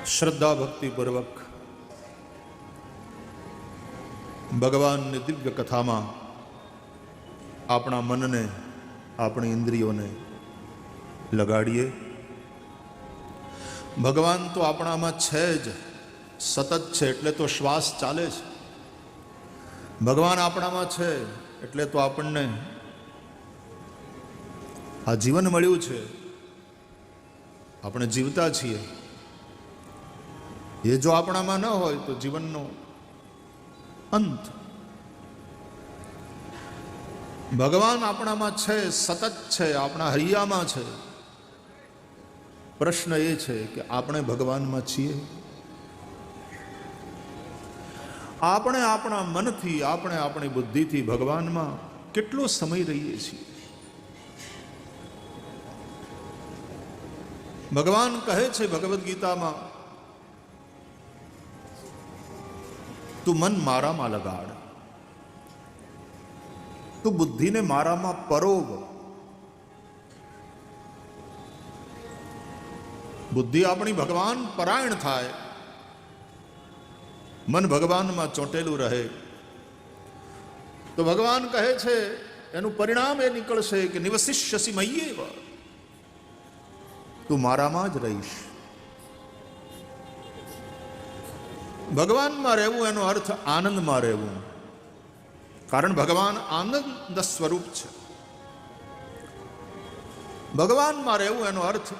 શ્રદ્ધા ભક્તિપૂર્વક ભગવાનની દિવ્ય કથામાં આપણા મનને, આપણી ઇન્દ્રિયોને લગાડીએ. ભગવાન તો આપણામાં છે જ, સતત છે, એટલે તો શ્વાસ ચાલે છે. ભગવાન આપણામાં છે એટલે તો આપણને આ જીવન મળ્યું છે, આપણે જીવતા છીએ. એ જો આપણામાં ન હોય તો જીવનનો અંત. ભગવાન આપણામાં છે, સતત છે, આપણા હૈયામાં છે. પ્રશ્ન એ છે કે આપણે ભગવાનમાં છીએ? આપણે આપણા મનથી, આપણે આપણી બુદ્ધિથી ભગવાનમાં કેટલો સમય રહીએ છીએ? ભગવાન કહે છે ભગવદ્ ગીતામાં, તું મન મારામાં લગાડ, તું બુદ્ધિને મારામાં પરોવ. બુદ્ધિ આપણી ભગવાન પરાયણ થાય, મન ભગવાનમાં ચોંટેલું રહે, તો ભગવાન કહે છે એનું પરિણામ એ નીકળશે કે નિવસિષ્યસી મય્યેવ, તું મારામાં જ રહીશ. ભગવાનમાં રહેવું એનો અર્થ આનંદમાં રહેવું, કારણ ભગવાન આનંદ સ્વરૂપ છે. ભગવાનમાં રહેવું એનો અર્થ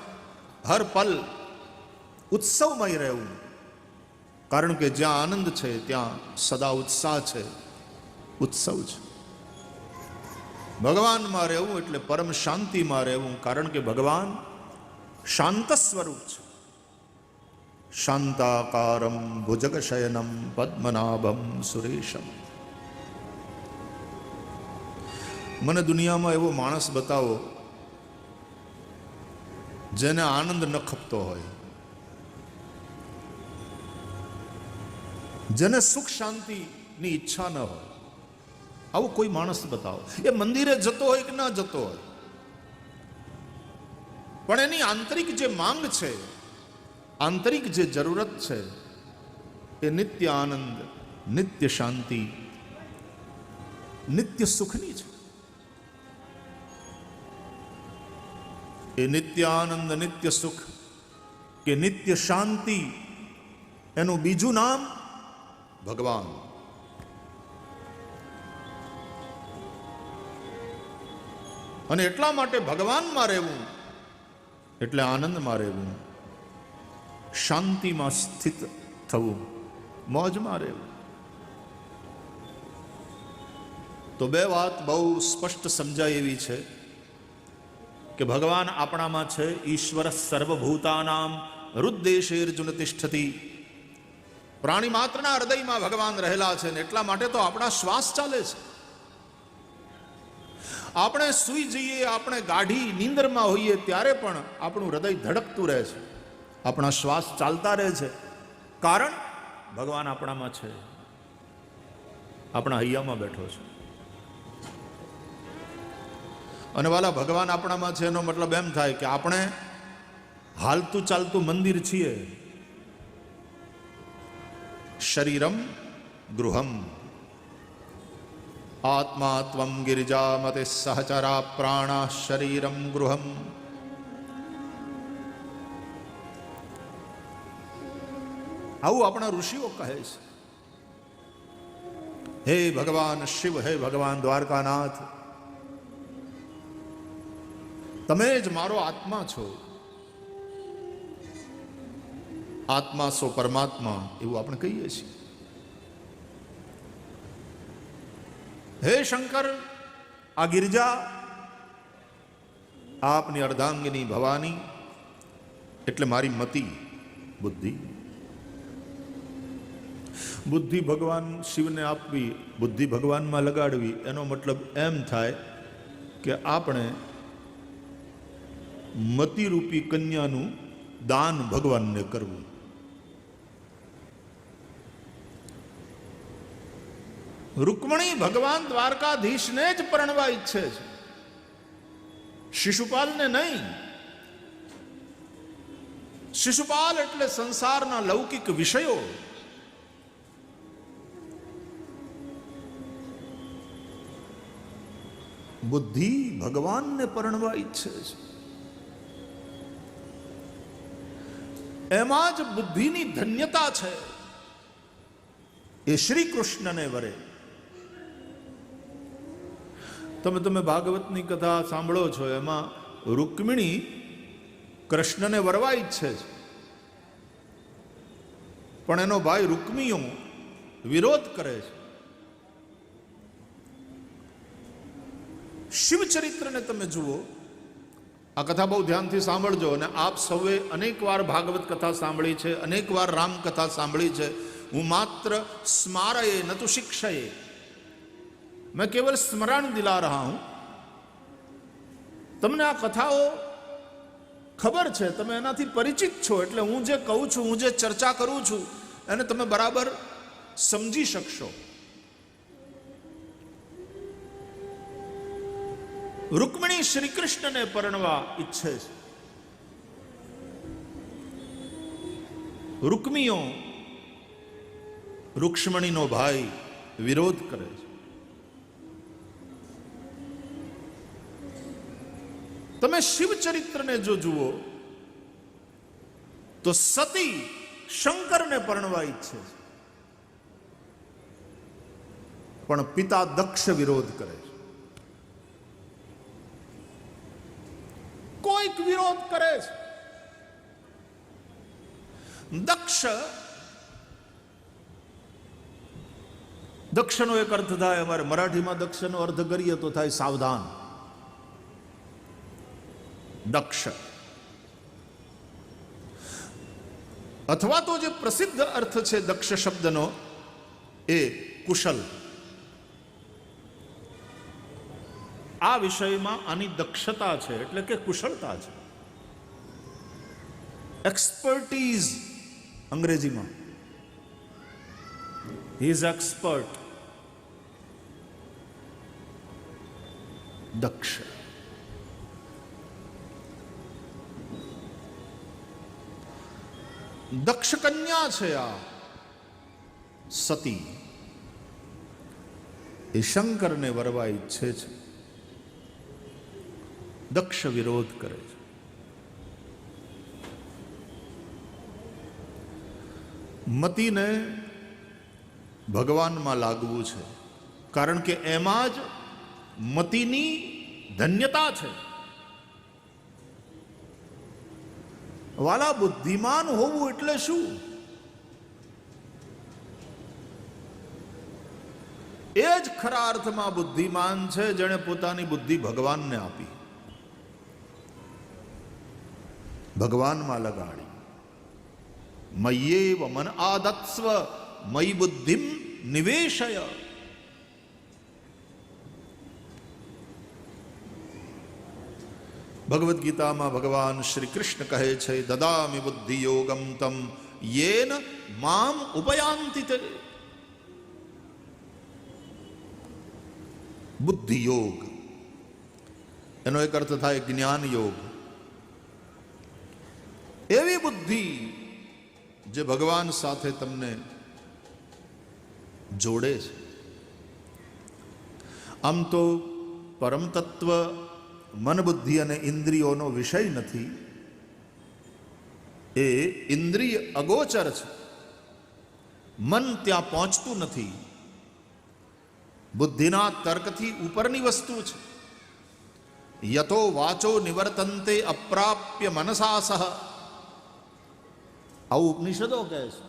હર પલ ઉત્સવમય રહેવું, કારણ કે જ્યાં આનંદ છે ત્યાં સદા ઉત્સાહ છે, ઉત્સવ છે. ભગવાનમાં રહેવું એટલે પરમ શાંતિમાં રહેવું, કારણ કે ભગવાન શાંત સ્વરૂપ છે. શાંતાકારમ ભુજગશયનમ પદ્મનાભમ સુરેશમ. મને દુનિયામાં એવો માણસ બતાવો જેને આનંદ ન ખપતો હોય, જેને સુખ શાંતિની ઈચ્છા ન હોય. આવો કોઈ માણસ બતાવો. એ મંદિરે જતો હોય કે ના જતો હોય, પણ એની આંતરિક જે માંગ છે, આંતરિક જે જરૂરત છે, એ નિત્ય આનંદ, નિત્ય શાંતિ, નિત્ય સુખની છે. એ નિત્ય આનંદ, નિત્ય સુખ કે નિત્ય શાંતિ, એનું બીજું નામ ભગવાન. અને એટલા માટે ભગવાનમાં રહેવું એટલે આનંદમાં રહેવું, શાંતિમાં સ્થિત થવું, મોજમાં રહેવું. તો બે વાત બહુ સ્પષ્ટ સમજાય એવી છે કે ભગવાન આપણામાં છે. ઈશ્વર સર્વભૂતાનામ હૃદ્દેશેર્જુન તિષ્ઠતિ. પ્રાણી માત્રના હૃદયમાં ભગવાન રહેલા છે, ને એટલા માટે તો આપણા શ્વાસ ચાલે છે. આપણે સૂઈ જઈએ, આપણે ગાઢી નીંદરમાં હોઈએ ત્યારે પણ આપણું હૃદય ધડકતું રહે છે, આપણા શ્વાસ ચાલતા રહે છે, કારણ ભગવાન આપણામાં છે, આપણા હૈયામાં બેઠો છે. અને વાલા, ભગવાન આપણામાં છે એનો મતલબ એમ થાય કે આપણે હાલતું ચાલતું મંદિર છીએ. શરીરમ ગૃહમ આત્મા ત્વમ ગિરિજા મતે સહચરા પ્રાણા શરીરમ ગૃહમ. આવું આપણા ઋષિઓ કહે છે. હે ભગવાન શિવ, હે ભગવાન દ્વારકાનાથ, તમે જ મારો આત્મા છો. આત્મા સો પરમાત્મા, એવું આપણે કહીએ છીએ. હે શંકર, આ ગિરજા આપની અર્ધાંગિની ભવાની, એટલે મારી મતિ, બુદ્ધિ. બુદ્ધિ ભગવાન શિવને આપવી, બુદ્ધિ ભગવાનમાં લગાડવી, એનો મતલબ એમ થાય કે આપણે મતિરૂપી કન્યાનું દાન ભગવાનને કરવું. રૂકમણી ભગવાન દ્વારકાધીશને જ પરણવા ઈચ્છે છે, શિશુપાલને નહીં. શિશુપાલ એટલે સંસારના લૌકિક વિષયો. બુદ્ધિ ભગવાનને પરણવા ઈચ્છે છે. એમાં જ બુદ્ધિની ધન્યતા છે. એ શ્રી કૃષ્ણને વરે. તમે ભાગવતની કથા સાંભળો છો, એમાં રૂકમિણી કૃષ્ણને વરવા ઈચ્છે છે, પણ એનો ભાઈ રૂકમિયો વિરોધ કરે છે. શિવચરિત્રને તમે જુઓ, આ કથા બહુ ધ્યાનથી સાંભળજો. અને આપ સૌએ અનેક વાર ભાગવત કથા સાંભળી છે, અનેક વાર રામ કથા સાંભળી છે. હું માત્ર સ્મારયે ન તો શિક્ષયે, मैं केवल स्मरण दिला रहा हूं. તમને આ કથાઓ ખબર છે, તમે એનાથી પરિચિત છો, એટલે હું જે કહું છું, હું જે ચર્ચા કરું છું, એને તમે બરાબર સમજી શકશો. રૂકમિણી શ્રી કૃષ્ણને પરણવા ઈચ્છે છે. રૂકમિયો રૂક્ષ્મણીનો ભાઈ વિરોધ કરે છે. તમે શિવચરિત્રને જો જુઓ તો સતી શંકરને પરણવા ઈચ્છે છે, પણ પિતા દક્ષ વિરોધ કરે છે. કોઈક વિરોધ કરે છે. દક્ષનો એક અર્થ થાય, અમારે મરાઠીમાં દક્ષનો અર્થ કરીએ તો થાય સાવધાન. દક્ષ અથવા તો જે પ્રસિદ્ધ અર્થ છે દક્ષ શબ્દનો, એ કુશલ. આ વિષયમાં આની દક્ષતા છે, એટલે કે કુશળતા છે, એક્સપર્ટીઝ અંગ્રેજીમાં. He is expert. દક્ષ. દક્ષ કન્યા છે આ સતી. એ શંકરને વરવા ઈચ્છે છે. દક્ષ વિરોધ કરે છે. મતીને ભગવાનમાં લાગવું છે, કારણ કે એમાં જ મતીની ધન્યતા છે. વાલા, બુદ્ધિમાન હોવું એટલે શું? એ જ ખરા અર્થમાં બુદ્ધિમાન છે જેણે પોતાની બુદ્ધિ ભગવાનને આપી, ભગવાનમાં લગાડી. મય્યેવ મન આદત્સ્વ મયી બુદ્ધિમ નિવેશય. ભગવદ્ ગીતામાં ભગવાન શ્રી કૃષ્ણ કહે છે, દદામિ બુદ્ધિ યોગમ તમ યેન મામ ઉપયાન્તિ તે. બુદ્ધિ યોગ એનો એક અર્થ થાય જ્ઞાન યોગ. એવી બુદ્ધિ જે ભગવાન સાથે તમને જોડે છે. આમ તો પરમ તત્વ મન, બુદ્ધિ અને ઇન્દ્રિયોનો વિષય નથી. એ ઇન્દ્રિય અગોચર છે. મન ત્યાં પહોંચતું નથી. બુદ્ધિના તર્કથી ઉપરની વસ્તુ છે. યતો વાચો નિવર્તન્તે અપ્રાપ્ય મનસા સહ. આવું ઉપનિષદો કહે છે.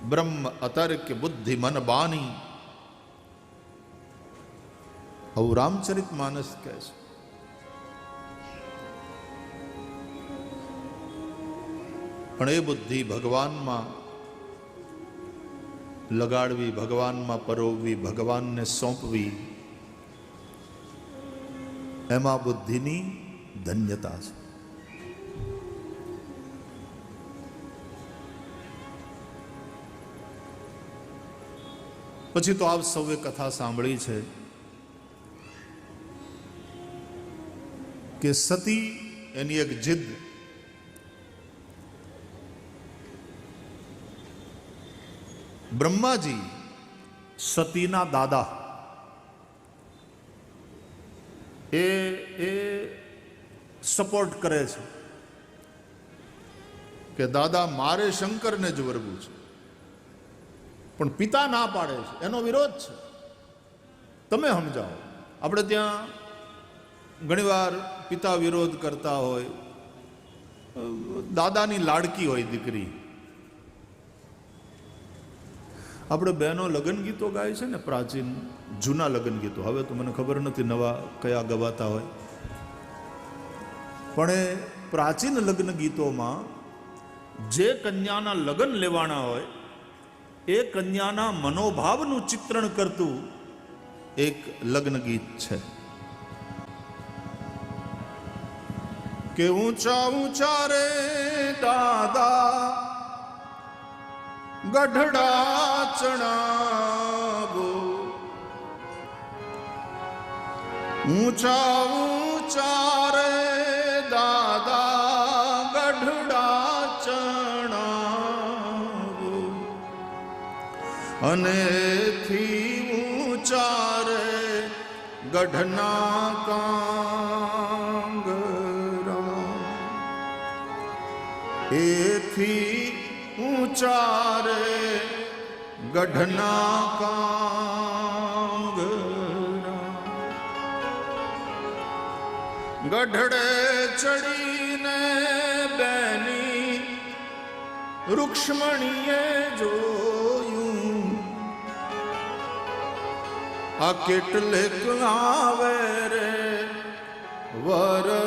બ્રહ્મ અતર્ક્ય બુદ્ધિ મન બાની. આવું રામચરિત માનસ કહે છે. પણ એ બુદ્ધિ ભગવાનમાં લગાડવી, ભગવાનમાં પરોવવી, ભગવાનને સોંપવી, એમાં બુદ્ધિની ધન્યતા છે. પછી તો આપ સૌએ કથા સાંભળી છે કે સતી એની એક જીદ બ્રહ્માજી સતીના દાદા એ સપોર્ટ કરે છે કે દાદા મારે શંકરને જ વરવું છે, પણ પિતા ના પાડે છે, એનો વિરોધ છે, તમે સમજાવો. આપણે ત્યાં ઘણીવાર પિતા વિરોધ કરતા હોય, દાદાની લાડકી હોય દીકરી. આપણે બહેનો લગ્ન ગીતો ગાય છે ને, પ્રાચીન જૂના લગ્ન ગીતો, હવે તો મને ખબર નથી નવા કયા ગવાતા હોય, પણ એ પ્રાચીન લગ્ન ગીતોમાં જે કન્યાના લગ્ન લેવાના હોય એ કન્યાના મનોભાવનું ચિત્રણ કરતું એક લગ્ન ગીત છે કે ઊંચા ઊંચા રે દાદા ગઢડા ચણાવો, ઊંચા ઊંચા રે દાદા ગઢડા ચણાવો, અને થી ઊંચા રે ગઢના કાંગરા, એથી ઊંચા રે ગઢના કાંગરા, ગઢડે ચડીને બેની રૂક્ષ્મણીએ જોયું, આ કેટલેક આવે રે વરરાજીઓ,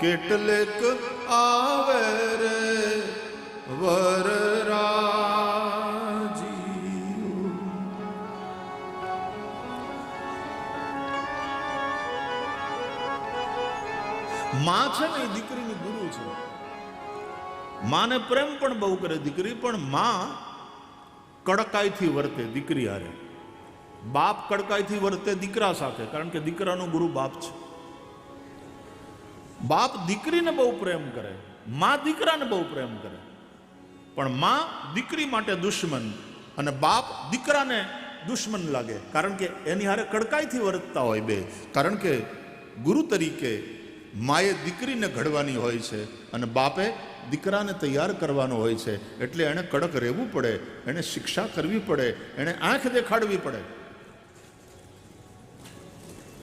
કેટલેક આવે રે વરરાજીઓ. માં છે ને એ દીકરીની ગુરુ છે. માને પ્રેમ પણ બહુ કરે દીકરી, પણ માં કડકાઈથી વર્તે દીકરી હારે, બાપ કડકાઈથી વર્તે દીકરા સાથે, કારણ કે દીકરાનો ગુરુ બાપ છે. બાપ દીકરીને બહુ પ્રેમ કરે, માં દીકરાને બહુ પ્રેમ કરે, પણ માં દીકરી માટે દુશ્મન અને બાપ દીકરાને દુશ્મન લાગે, કારણ કે એની હારે કડકાઈથી વર્તતા હોય બે. કારણ કે ગુરુ તરીકે માએ દીકરીને ઘડવાની હોય છે અને બાપે દીકરાને તૈયાર કરવાનો હોય છે, એટલે એણે કડક રહેવું પડે, એણે શિક્ષા કરવી પડે, એણે આંખ દેખાડવી પડે.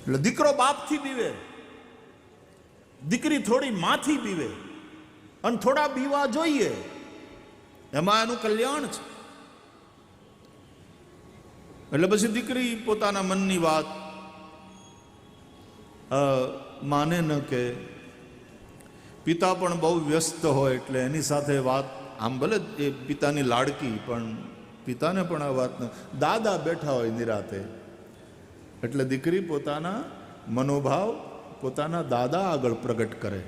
એટલે દીકરો બાપથી બીવે, દીકરી થોડી માથી બીવે, અને થોડા બીવા જોઈએ, એમાં એનું કલ્યાણ છે. એટલે પછી દીકરી પોતાના મનની વાત માને ન કે, પિતા પણ બહુ વ્યસ્ત હોય એટલે એની સાથે વાત, આમ ભલે એ પિતાની લાડકી, પણ પિતાને પણ આ વાત ન, દાદા બેઠા હોય નિરાતે, એટલે દીકરી પોતાના મનોભાવ પોતાના દાદા આગળ પ્રગટ કરે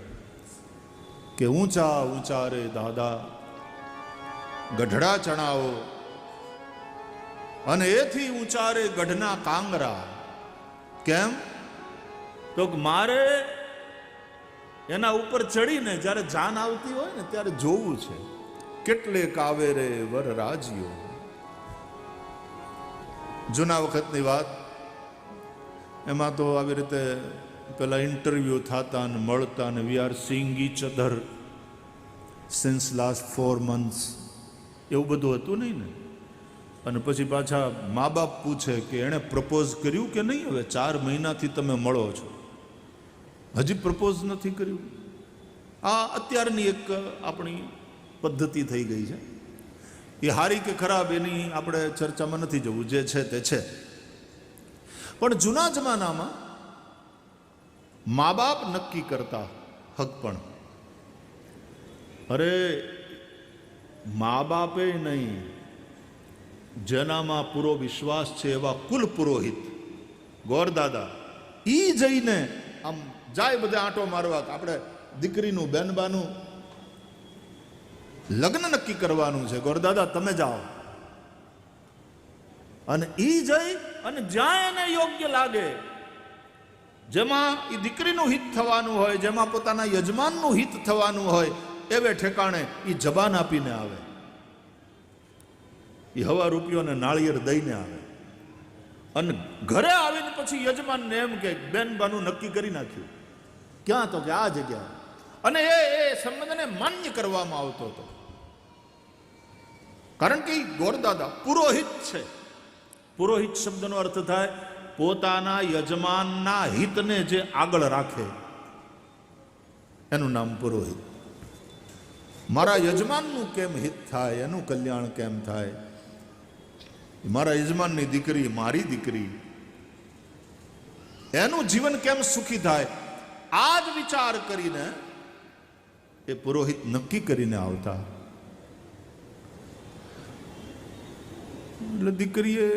કે ઊંચા ઊંચા રે દાદા ગઢડા ચણાવો, અને એથી ઊંચા રે ગઢના કાંગરા. કેમ તો મારે એના ઉપર ચડીને જ્યારે જાન આવતી હોય ને ત્યારે જોવું છે, કેટલેક આવે રે વરરાજીઓ. જૂના વખતની વાત, એમાં તો આવી રીતે પેલા ઇન્ટરવ્યુ થતા ને મળતા ને, we are seeing each other since last 4 months, એવું બધું હતું નહીં ને. અને પછી પાછા મા બાપ પૂછે કે એણે પ્રપોઝ કર્યું કે નહીં, હવે 4 મહિનાથી તમે મળો છો, હજી પ્રપોઝ નથી કર્યું. આ અત્યારની એક આપણી પદ્ધતિ થઈ ગઈ છે. એ હારી કે ખરાબ એની આપણે ચર્ચામાં નથી જવું, જે છે તે છે. પણ જૂના જમાનામાં મા બાપ નક્કી કરતા હક પણ. અરે મા બાપે નહીં, જેનામાં પૂરો વિશ્વાસ છે એવા કુલ પુરોહિત ગોરદાદા, ઈ જઈને આમ જાય બધે આંટો મારવા, આપણે દીકરીનું બેનબાનું લગ્ન નક્કી કરવાનું છે, ગોરદાદા તમે જાઓ. અને ઈ જઈ અને જ્યાં એને યોગ્ય લાગે, જેમાં એ દીકરીનું હિત થવાનું હોય, જેમાં પોતાના યજમાનનું હિત થવાનું હોય, એવે ઠેકાણે એ જબાન આપીને આવે, એ હવા રૂપિયોને નાળિયેર દઈને આવે, અને ઘરે આવીને પછી યજમાનને એમ કે બેન બાનું નક્કી કરી નાખ્યું. ક્યાં? તો કે આ જગ્યા. અને એ સંબંધને માન્ય કરવામાં આવતો હતો, કારણ કે ગોરદાદા પુરોહિત છે. પુરોહિત શબ્દનો અર્થ થાય પોતાના યજમાનના હિતને જે આગળ રાખે એનું નામ પુરોહિત. મારા યજમાનનું કેમ હિત થાય, એનું કલ્યાણ કેમ થાય, મારા યજમાનની દીકરી મારી દીકરી, એનું જીવન કેમ સુખી થાય, આ જ વિચાર કરીને એ પુરોહિત નક્કી કરીને આવતા. એટલે દીકરીએ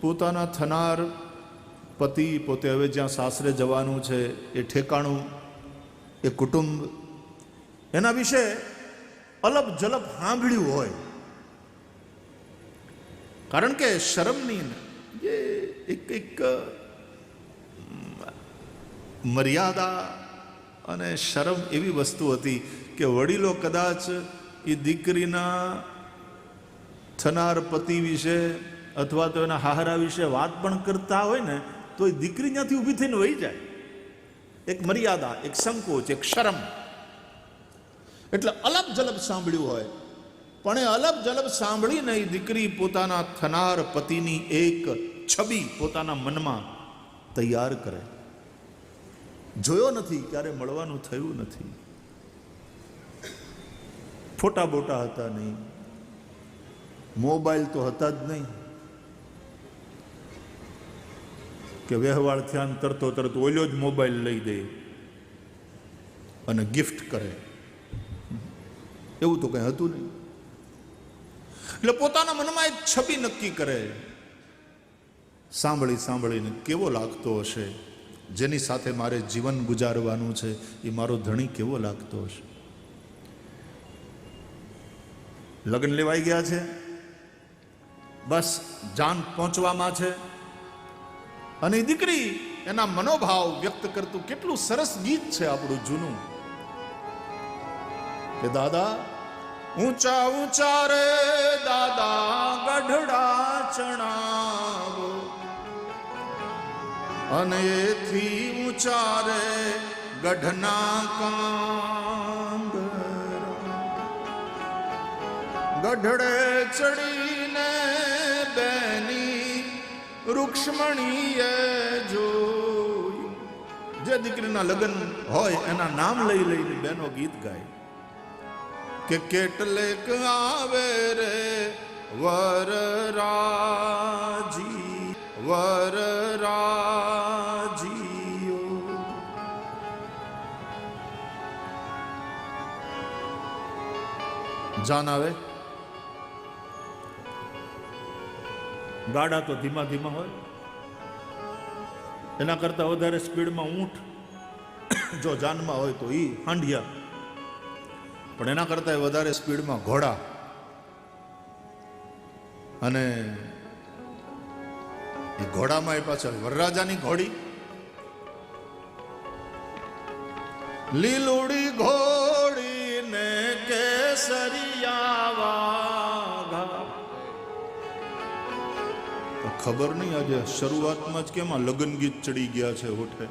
પોતાના થનાર પતિ, પોતે હવે જ્યાં સાસરે જવાનું છે એ ઠેકાણું, એ કુટુંબ, એના વિશે અલબ જલબ સાંભળ્યું હોય. કારણ કે શરમની એ એક મર્યાદા અને શરમ એવી વસ્તુ હતી કે વડીલો કદાચ એ દીકરીના થનાર પતિ વિશે અથવા તો એના હાહરા વિશે વાત પણ કરતા હોય ને તો એ દીકરી ત્યાંથી ઊભી થઈને વહી જાય. એક મર્યાદા, એક સંકોચ, એક શરમ. એટલે અલબ જલબ સાંભળ્યું હોય, પણ એ અલબ જલબ સાંભળીને એ દીકરી પોતાના થનાર પતિની એક છબી પોતાના મનમાં તૈયાર કરે. જોયો નથી, ક્યારે મળવાનું થયું નથી, ફોટા બોટા હતા નહીં, મોબાઈલ તો હતા જ નહીં કે વ્યવહાર થયા તરતો તરત ઓલો જ મોબાઈલ લઈ દે અને ગિફ્ટ કરે, એવું તો કંઈ હતું નહીં. એટલે પોતાના મનમાં એક છબી નક્કી કરે. સાંભળી સાંભળીને કેવો લાગતો હશે, જેની સાથે મારે જીવન ગુજારવાનું છે એ મારો ધણી કેવો લાગતો હશે. લગ્ન લેવાઈ ગયા છે, બસ જાન પહોંચવામાં છે, અને એ દીકરી એના મનોભાવ વ્યક્ત કરતું કેટલું સરસ ગીત છે આપણું જૂનું કે દાદા ઊંચા ઊંચા રે દાદા ગઢડા ચણાવો, અને એથી ઊંચા રે ગઢના કાંગરા, ગઢડે ચડીને બેની રૂક્ષ્મણીએ જોયું. જે દીકરીના લગ્ન હોય એના નામ લઈ લઈને બેનો ગીત ગાય કે કેટલેક આવે રે વરરાજી વરરાજીઓ. જાન આવે, ગાડા તો ધીમા ધીમા હોય, એના કરતા વધારે સ્પીડમાં ઊંટ જો જાનમાં હોય તો ઈ હાંડિયા, પણ એના કરતા વધારે સ્પીડમાં ઘોડા. અને એ ઘોડામાં એ પાછળ વરરાજાની ઘોડી, લીલુડી ઘોડી ને કેસરિયા વાઘા. ખબર નહીં આજે શરૂઆતમાં જ કેમ આ લગ્ન ગીત ચડી ગયા છે હોઠે.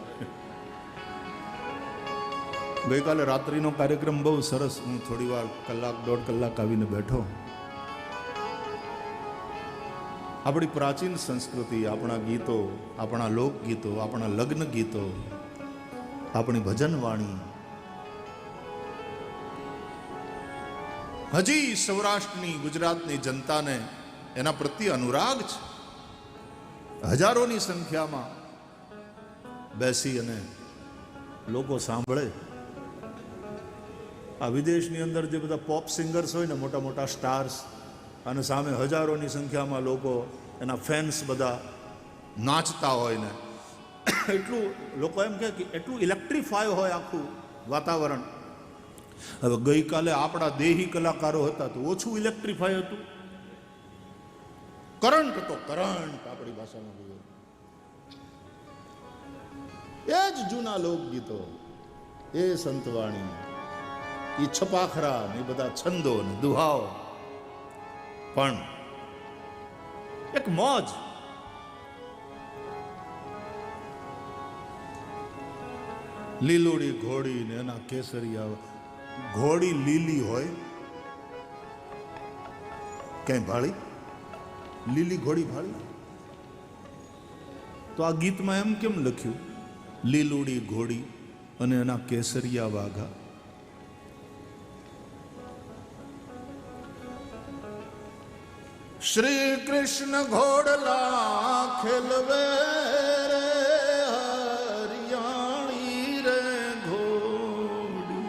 ગઈકાલે રાત્રિનો કાર્યક્રમ બહુ સરસ, હું થોડી વાર કલાક દોઢ કલાક આવીને બેઠો. આપણી પ્રાચીન સંસ્કૃતિ, આપણા ગીતો, આપણા લોકગીતો, આપણા લગ્ન ગીતો, આપણી ભજન વાણી હજી સૌરાષ્ટ્રની ગુજરાતની જનતાને એના પ્રત્યે અનુરાગ છે. હજારોની સંખ્યામાં બેસી અને લોકો સાંભળે. આ વિદેશની અંદર જે બધા પોપ સિંગર્સ હોય ને, મોટા મોટા સ્ટાર્સ, અને સામે હજારોની સંખ્યામાં લોકો, એના ફેન્સ બધા નાચતા હોય ને, એટલું લોકો એમ કહે કે એટલું ઇલેક્ટ્રિફાય હોય આખું વાતાવરણ. હવે ગઈકાલે આપણા દેહી કલાકારો હતા તો ઓછું ઇલેક્ટ્રિફાય હતું, કરંટ હતો, કરંટ આપણી ભાષામાં બોલે. એ જ જૂના લોકગીતો, એ સંતવાણી, એ છપાખરા ને એ બધા છંદો ને દુહાઓ, પણ એક મોજ. લીલુડી ઘોડી ને એના કેસરિયા. ઘોડી લીલી હોય ક્યાંય ભાળી? લીલી ઘોડી ભાળી? તો આ ગીતમાં એમ કેમ લખ્યું? લીલુડી ઘોડી અને એના કેસરિયા વાઘા. શ્રી કૃષ્ણ ઘોડલા ખેલવે રે હરિયાળી રે ઘોડી.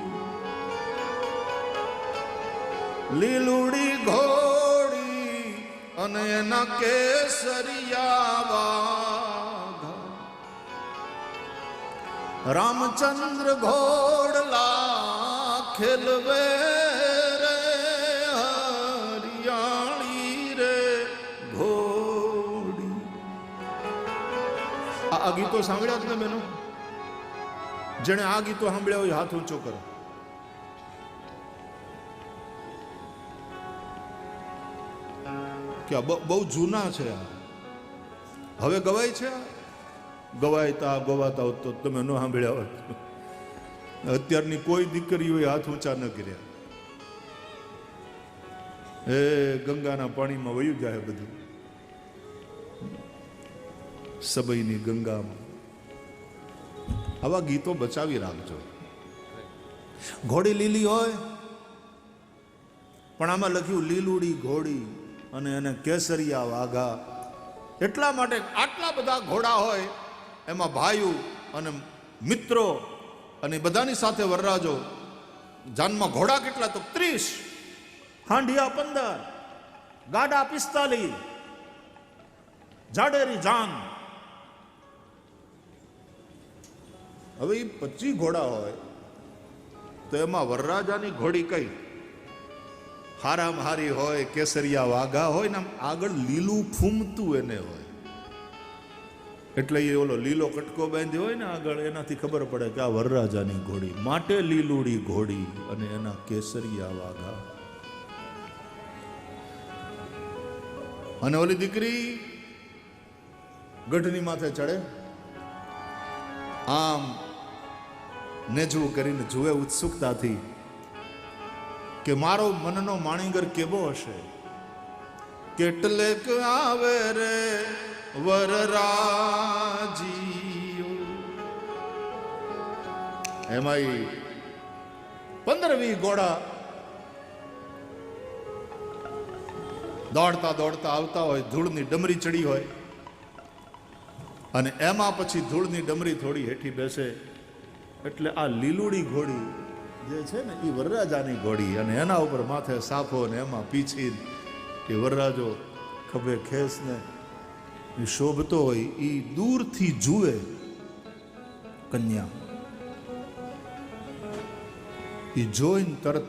લીલુડી ઘોડી અને એના કેસરિયા વાઘા. રામચંદ્ર ઘોડલા ખેલવે રે હરિયાળી રે ઘોડી. આ ગીતો સાંભળ્યા જ ને બેનો? જેને આ ગીતો સાંભળ્યા હોય હાથ ઊંચો કરો. કે બહુ જૂના છે. હવે ગવાય છે? ગવાયતા ગવાતા તો તમે ન સાંભળ્યા હોત. અત્યારની કોઈ દીકરીઓએ હાથ ઊંચા ન કર્યા. એ ગંગાના પાણીમાં વયું જાય બધું, સબઈની ગંગામાં. આવા ગીતો બચાવી રાખજો. ઘોડી લીલી હોય પણ આમાં લખ્યું લીલુડી ઘોડી અને એને કેસરિયા વાઘા. એટલા માટે આટલા બધા ઘોડા હોય, એમાં ભાઈઓ અને મિત્રો અને બધાની સાથે વરરાજો. જાનમાં ઘોડા કેટલા? તો 30, હાંડિયા 15, ગાડા 45, જાડેરી જાન. હવે એ 25 ઘોડા હોય તો એમાં વરરાજાની ઘોડી કઈ? હારામ હારી હોય, કેસરિયા વાઘા હોય ને આમ આગળ લીલું ફૂમતું એને હોય. એટલે એ ઓલો લીલો કટકો બાંધ્યો હોય ને આગળ, એનાથી ખબર પડે કે આ વરરાજાની ઘોડી. માટે લીલુડી ઘોડી અને એના કેસરિયા વાઘા. અને ઓલી દીકરી ગઢની માથે ચડે, આમ નેજવું કરીને જુએ ઉત્સુકતાથી કે મારો મનનો માણીગર કેવો હશે. કેટલેક આવે રે વરરાજીઓ. એમાં 15-20 ઘોડા દોડતા દોડતા આવતા હોય. ધૂળની ડમરી ચડી હોય અને એમાં પછી ધૂળની ડમરી થોડી હેઠી બેસે એટલે આ લીલુડી ઘોડી જે છે ને એ વરરાજાની ઘોડી. અને એના ઉપર માથે સાફો ને એમાં પીછી કે વરરાજો ખભે ખેસ ને શોભતો હોય. એ દૂરથી જુએ કન્યા, એ જોઈને તરત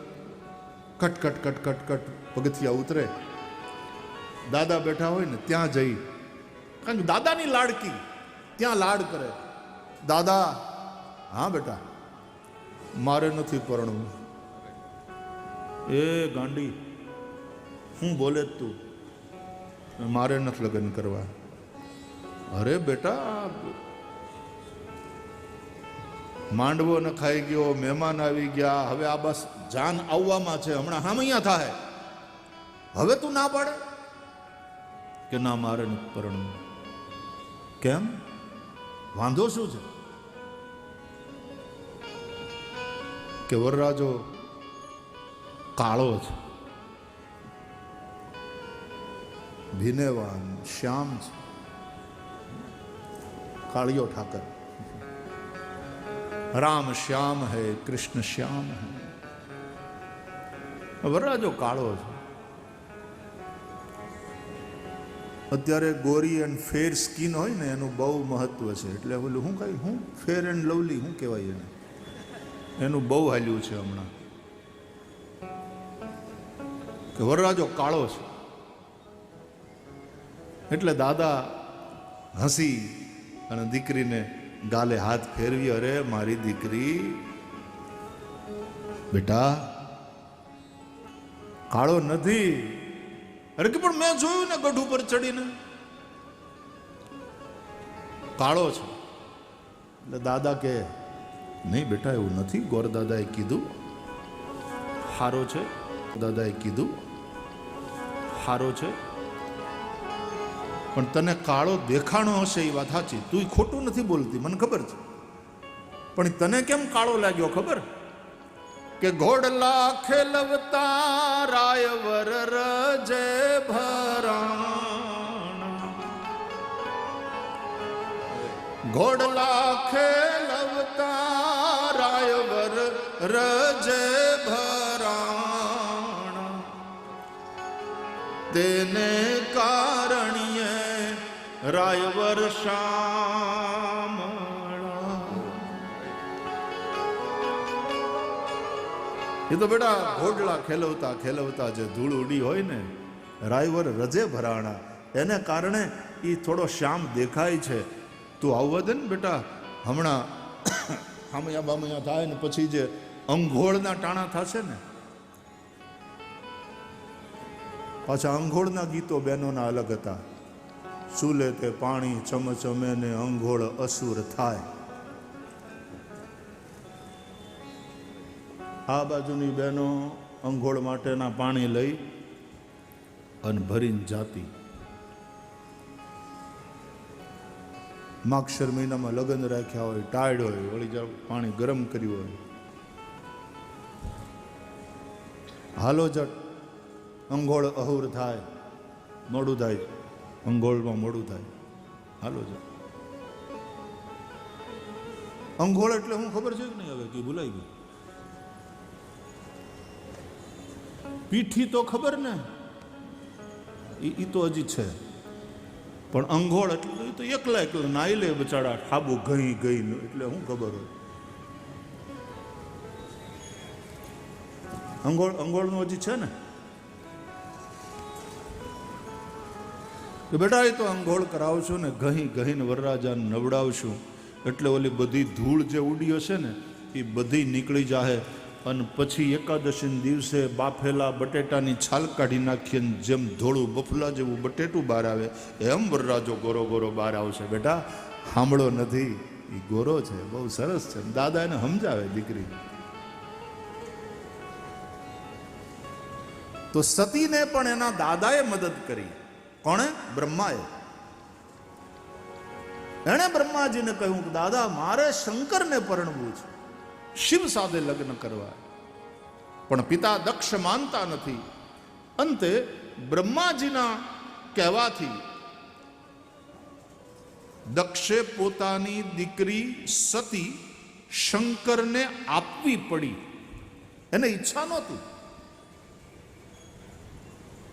cut cut cut cut cut પગથિયા ઉતરે. દાદા બેઠા હોય ને ત્યાં જઈ, કારણ કે દાદાની લાડકી, ત્યાં લાડ કરે. દાદા, હા બેટા, મારે નથી પરણવું. એ ગાંડી, હું બોલે તું? મારે નથી લગ્ન કરવા. અરે બેટા, માંડવો ન ખાઈ ગયો, મહેમાન આવી ગયા, હવે આ બસ જાન આવવામાં છે, હમણાં હામૈયા થાય. હવે તું ના પાડે કે ના મારે નથી પરણવું. કેમ? વાંધો શું છે? કે વરરાજો કાળો છે, ભીનેવાન શ્યામ છે, કાળિયો ઠાકર. રામ શ્યામ હૈ, કૃષ્ણ શ્યામ હૈ. વરરાજો કાળો છે. અત્યારે ગોરી એન્ડ ફેર સ્કિન હોય ને એનું બહુ મહત્વ છે. એટલે બોલું હું કઈ હું ફેર એન્ડ લવલી હું કહેવાય એને, એનું બહુ હાલ્યું છે હમણાં. કે વરરાજો કાળો છે. એટલે દાદા હસી અને દીકરીને ગાલે હાથ ફેરવી, અરે મારી દીકરી બેટા કાળો નથી. અરે કે પણ મેં જોયું ને ગઢ ઉપર ચડીને કાળો છે. એટલે દાદા કે નહીં બેટા એવું નથી, ગોર દાદાએ કીધું હારો છે, દાદાએ કીધું હારો છે, પણ તને કાળો દેખાણો હશે એ વાત સાચી, તું ખોટું નથી બોલતી, મને ખબર છે, પણ તને કેમ કાળો લાગ્યો ખબર? કે ઘોડલા ખેલવતા રાયવર રજે ભરાણા, ઘોડલા ખેલવતા રાયવર રજે ભરાણા, તેને કારણીએ રાયવર શામળા. એ તો બેટા ઘોડલા ખેલવતા ખેલવતા જે ધૂળ ઉડી હોય ને, રાયવર રજે ભરાણા, એને કારણે એ થોડો શ્યામ દેખાય છે. તું આવવા દે ને બેટા, હમણાં હામયા બામયા થાય ને પછી જે અંઘોળના ટાણા થશે ને, પાછા અંઘોળના ગીતો બહેનોના અલગ હતા. ચૂલે તે પાણી ચમચમે ને અંઘોળ અસુર થાય. આ બાજુની બહેનો અંઘોળ માટેના પાણી લઈ અને ભરીને જાતી. માગશર મહિનામાં લગ્ન રાખ્યા હોય, ટાઈડ હોય, વળી જાવ પાણી ગરમ કર્યું હોય, હાલો જટ અંઘોળ અહુર થાય, મોડું થાય, અંઘોળમાં મોડું થાય, હાલો જટ. અંઘોળ એટલે હું ખબર છે કે નહીં હવે કે ભૂલાઈ ગયું? પીઠી તો ખબર ને, એ તો હજી છે, પણ અંઘોળ એટલે તો એકલા એકલા નાઈ લે બચાડા, ઠાબુ ગઈ ગઈ એટલે શું ખબર હોય? અંઘોળનું હજી છે ને કે બેટા એ તો અંઘોળ કરાવશું ને, ગહી ગહીને વરરાજાને નવડાવશું એટલે ઓલી બધી ધૂળ જે ઉડી હશે ને એ બધી નીકળી જાહે. અને પછી એકાદશી દિવસે બાફેલા બટેટાની છાલ કાઢી નાખીએ, જેમ ધોળું બફલા જેવું બટેટું બહાર આવે એમ વરરાજો ગોરો ગોરો બહાર આવશે. બેટા સાંભળો નથી, એ ગોરો છે, બહુ સરસ છે. દાદા એને સમજાવે દીકરી. તો સતીને પણ એના દાદાએ મદદ કરી. કોણે? બ્રહ્માએ. એણે બ્રહ્માજીને કહ્યું કે દાદા મારે શંકરને પરણવું છે, શિવ સાથે લગ્ન કરવા, પણ પિતા દક્ષ માનતા નથી. અંતે બ્રહ્માજીના કહેવાથી દક્ષે પોતાની દીકરી સતી શંકરને આપવી પડી. એને ઈચ્છા નહોતી,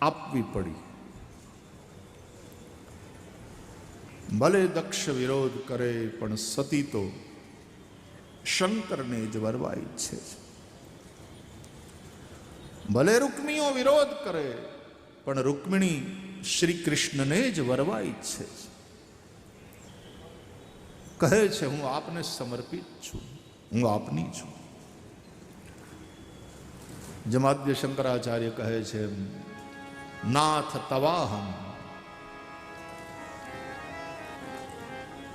આપવી પડી. ભલે દક્ષ વિરોધ કરે પણ સતી તો શંકરને જ વરવા ઈચ્છે છે. ભલે રૂકમીઓ વિરોધ કરે પણ રૂકમિણી શ્રી કૃષ્ણને જ વરવા ઈચ્છે છે. કહે છે હું આપને સમર્પિત છું, હું આપની છું. જમાદ્ય શંકરાચાર્ય કહે છે નાથ તવાહમ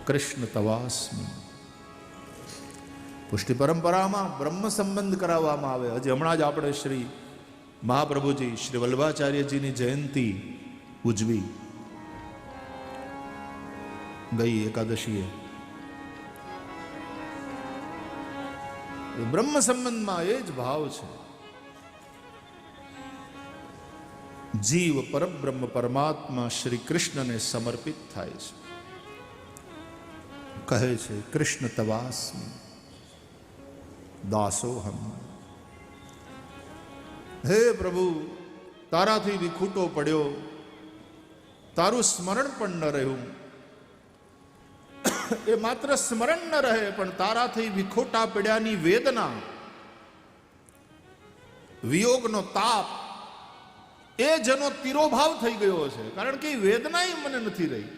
કૃષ્ણ તવાસ્મી. પુષ્ટિ પરંપરામાં બ્રહ્મ સંબંધ કરાવવામાં આવે. હજી હમણાં જ આપણે શ્રી મહાપ્રભુજી શ્રી વલ્લભાચાર્યજીની જયંતિ ઉજવી ગઈ એકાદશીએ. બ્રહ્મ સંબંધમાં એ જ ભાવ છે. જીવ પરબ્રહ્મ પરમાત્મા શ્રી કૃષ્ણને સમર્પિત થાય છે. કહે છે કૃષ્ણ તવાસ્મી દાસોહમ. હે પ્રભુ તારાથી વિખૂટો પડ્યો, તારું સ્મરણ પણ ન રહ્યું. એ માત્ર સ્મરણ ન રહે પણ તારાથી વિખોટા પડ્યાની વેદના, વિયોગનો તાપ એ જેનો તિરોભાવ થઈ ગયો છે. કારણ કે એ વેદના મને નથી રહી.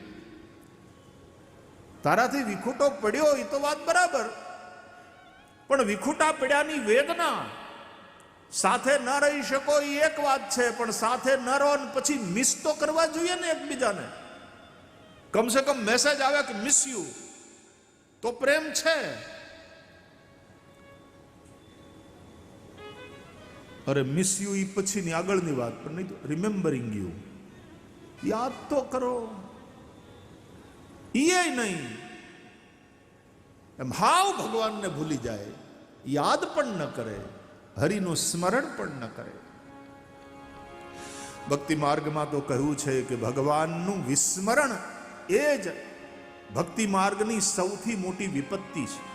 તારાથી વિખૂટો પડ્યો એ તો વાત બરાબર, પણ વિખૂટા પડ્યાની વેદના સાથે ન રહી શકો એ એક વાત છે, પણ સાથે ન રહો ને પછી મિસ તો કરવા જોઈએ ને એકબીજાને. કમસે કમ મેસેજ આવે કે મિસ યુ, તો પ્રેમ છે. અરે મિસ યુ એ પછીની આગળની વાત, પણ નહીં તો રિમેમ્બરિંગ યુ, યાદ તો કરો. એ નહીં એમ હાવ ભગવાનને ભૂલી જાય, યાદ પણ ન કરે, હરિનું સ્મરણ પણ ન કરે. ભક્તિ માર્ગમાં તો કહ્યું છે કે ભગવાનનું વિસ્મરણ એ જ ભક્તિ માર્ગની સૌથી મોટી વિપત્તિ છે.